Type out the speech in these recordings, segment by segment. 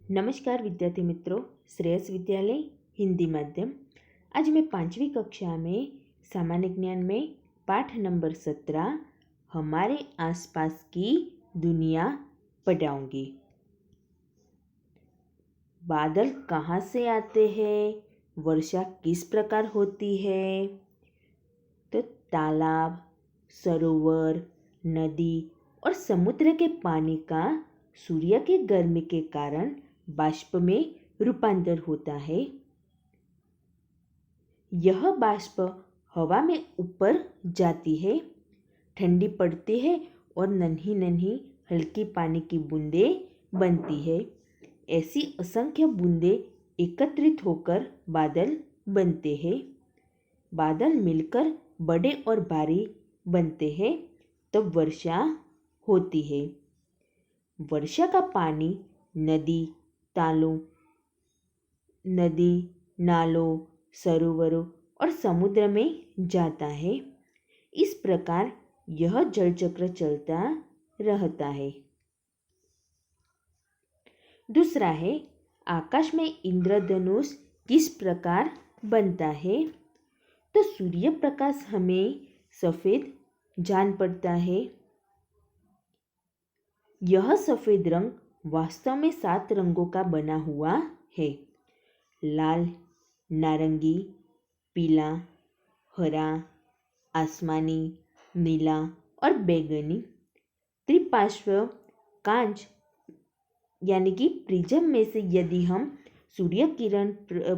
नमस्कार विद्यार्थी मित्रों, श्रेयस विद्यालय हिंदी माध्यम। आज मैं 5वीं कक्षा में सामान्य ज्ञान में पाठ नंबर 17 हमारे आसपास की दुनिया पढ़ाऊंगी। बादल कहाँ से आते हैं? वर्षा किस प्रकार होती है? तो तालाब, सरोवर, नदी और समुद्र के पानी का सूर्य के गर्मी के कारण बाष्प में रूपांतर होता है। यह बाष्प हवा में ऊपर जाती है, ठंडी पड़ती है और नन्ही नन्ही हल्की पानी की बूंदें बनती है। ऐसी असंख्य बूंदें एकत्रित होकर बादल बनते हैं। बादल मिलकर बड़े और भारी बनते हैं, तब वर्षा होती है। वर्षा का पानी नदी, नालों, सरोवरों और समुद्र में जाता है। इस प्रकार यह जल चक्र चलता रहता है। दूसरा है, आकाश में इंद्रधनुष किस प्रकार बनता है? तो सूर्य प्रकाश हमें सफ़ेद जान पड़ता है। यह सफ़ेद रंग वास्तव में 7 रंगों का बना हुआ है: लाल, नारंगी, पीला, हरा, आसमानी, नीला और बैंगनी। त्रिपार्श्व कांच यानी कि प्रिज्म में से यदि हम सूर्य किरण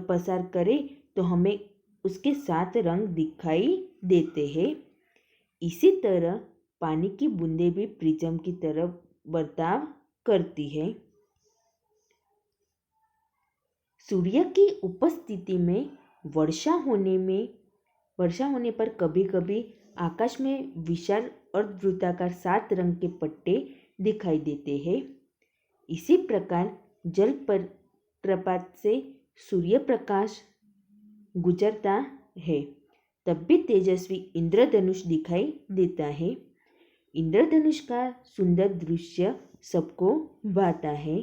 पसार करें तो हमें उसके 7 रंग दिखाई देते हैं। इसी तरह पानी की बूंदें भी प्रिज्म की तरह बर्ताव करती है। सूर्य की उपस्थिति में वर्षा होने पर कभी कभी आकाश में विशाल और वृत्ताकार 7 रंग के पट्टे दिखाई देते हैं। इसी प्रकार जल प्रपात से सूर्य प्रकाश गुजरता है, तब भी तेजस्वी इंद्रधनुष दिखाई देता है। इंद्रधनुष का सुंदर दृश्य सबको भाता है।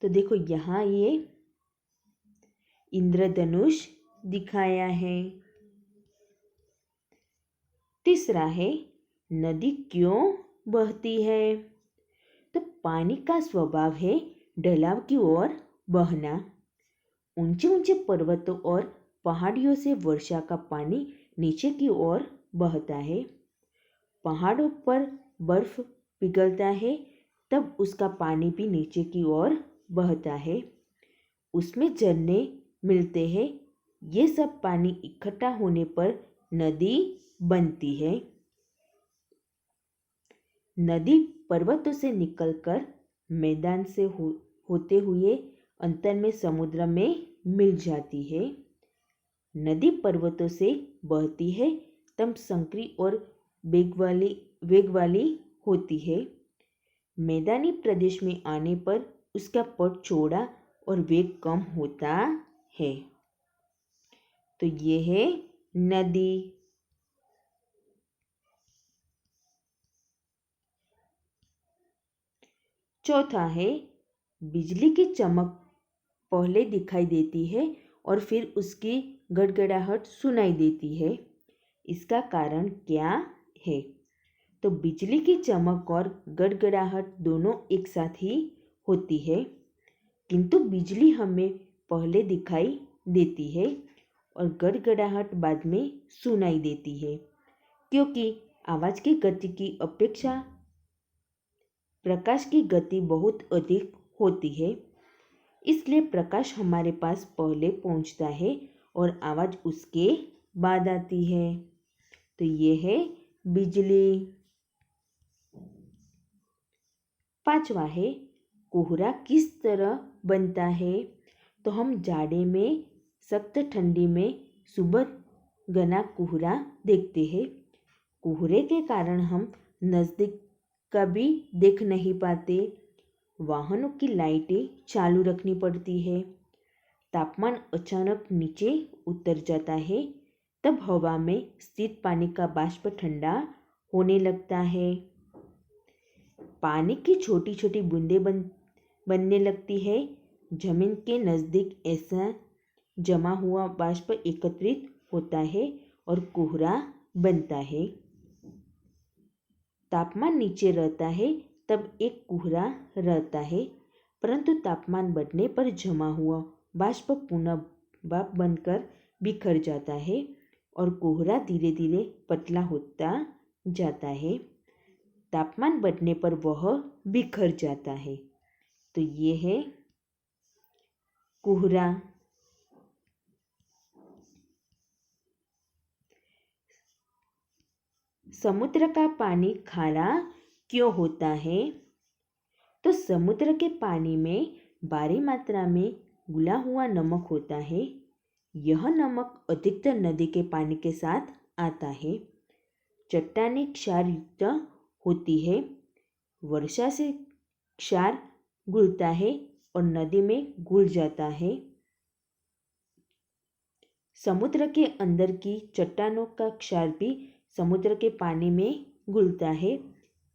तो देखो, यहाँ ये इंद्रधनुष दिखाया है। तीसरा है, नदी क्यों बहती है? तो पानी का स्वभाव है ढलाव की ओर बहना। ऊंचे ऊंचे पर्वतों और पहाड़ियों से वर्षा का पानी नीचे की ओर बहता है। पहाड़ों पर बर्फ पिघलता है, तब उसका पानी भी नीचे की ओर बहता है। उसमें झरने मिलते हैं। ये सब पानी इकट्ठा होने पर नदी बनती है। नदी पर्वतों से निकलकर मैदान से होते हुए अंत में समुद्र में मिल जाती है। नदी पर्वतों से बहती है, तब संकरी और वेग वाली होती है। मैदानी प्रदेश में आने पर उसका पट चौड़ा और वेग कम होता है। तो ये है नदी। चौथा है, बिजली की चमक पहले दिखाई देती है और फिर उसकी गड़गड़ाहट सुनाई देती है। इसका कारण क्या है? तो बिजली की चमक और गड़गड़ाहट दोनों एक साथ ही होती है, किंतु बिजली हमें पहले दिखाई देती है और गड़गड़ाहट बाद में सुनाई देती है, क्योंकि आवाज़ की गति की अपेक्षा प्रकाश की गति बहुत अधिक होती है। इसलिए प्रकाश हमारे पास पहले पहुंचता है और आवाज़ उसके बाद आती है। तो ये है बिजली। पांचवा है, कोहरा किस तरह बनता है? तो हम जाड़े में, सख्त ठंडी में सुबह घना कोहरा देखते हैं। कोहरे के कारण हम नज़दीक का भी देख नहीं पाते। वाहनों की लाइटें चालू रखनी पड़ती है। तापमान अचानक नीचे उतर जाता है, तब हवा में स्थित पानी का बाष्प ठंडा होने लगता है। पानी की छोटी छोटी बूंदें बनने लगती है। जमीन के नज़दीक ऐसा जमा हुआ बाष्प एकत्रित होता है और कोहरा बनता है। तापमान नीचे रहता है तब एक कोहरा रहता है, परंतु तापमान बढ़ने पर जमा हुआ बाष्प पुनः भाप बनकर बिखर जाता है और कोहरा धीरे धीरे पतला होता जाता है। तापमान बढ़ने पर वह बिखर जाता है। तो ये है कोहरा। समुद्र का पानी खारा क्यों होता है? तो समुद्र के पानी में भारी मात्रा में घुला हुआ नमक होता है। यह नमक अधिकतर नदी के पानी के साथ आता है। चट्टानें क्षार युक्त होती है। वर्षा से क्षार घुलता है और नदी में घुल जाता है। समुद्र के अंदर की चट्टानों का क्षार भी समुद्र के पानी में घुलता है।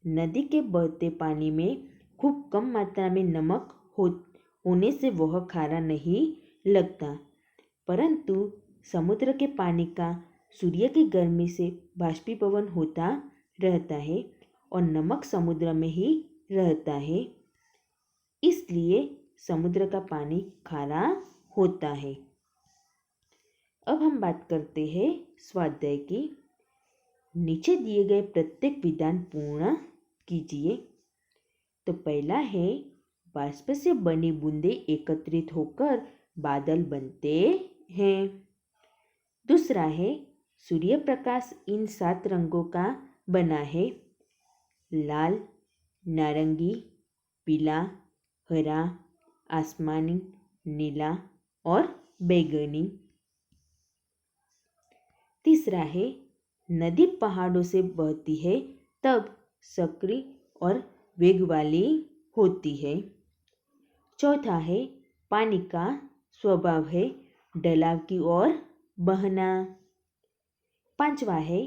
नदी के बहते पानी में खूब कम मात्रा में नमक होने से वह खारा नहीं लगता, परंतु समुद्र के पानी का सूर्य की गर्मी से बाष्पीभवन होता रहता है और नमक समुद्र में ही रहता है, इसलिए समुद्र का पानी खारा होता है। अब हम बात करते हैं स्वाध्याय की। नीचे दिए गए प्रत्येक विधान पूर्ण कीजिए। तो पहला है, बाष्प से बनी बूंदें एकत्रित होकर बादल बनते हैं। दूसरा है, सूर्य प्रकाश इन 7 रंगों का बना है: लाल, नारंगी, पीला, हरा, आसमानी, नीला और बैंगनी। तीसरा है, नदी पहाड़ों से बहती है तब सक्रिय और वेग वाली होती है। चौथा है, पानी का स्वभाव है ढलाव की ओर बहना। पांचवा है,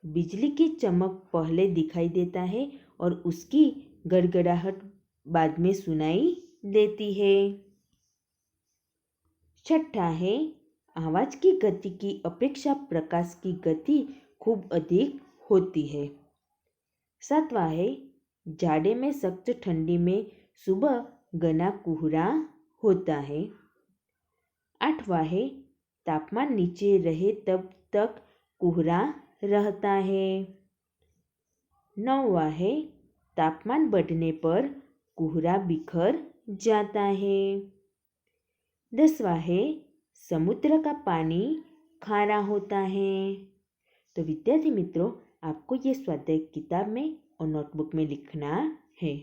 बिजली की चमक पहले दिखाई देता है और उसकी गड़गड़ाहट बाद में सुनाई देती है। छठा है, आवाज की गति की अपेक्षा प्रकाश की गति खूब अधिक होती है। सातवां है, जाड़े में सख्त, ठंडी में सुबह घना कोहरा होता है। आठवां है, तापमान नीचे रहे तब तक कोहरा रहता है। नौवां है, तापमान बढ़ने पर कोहरा बिखर जाता है। 10वां है, समुद्र का पानी खारा होता है। तो विद्यार्थी मित्रों, आपको ये स्वाध्याय किताब में और नोटबुक में लिखना है।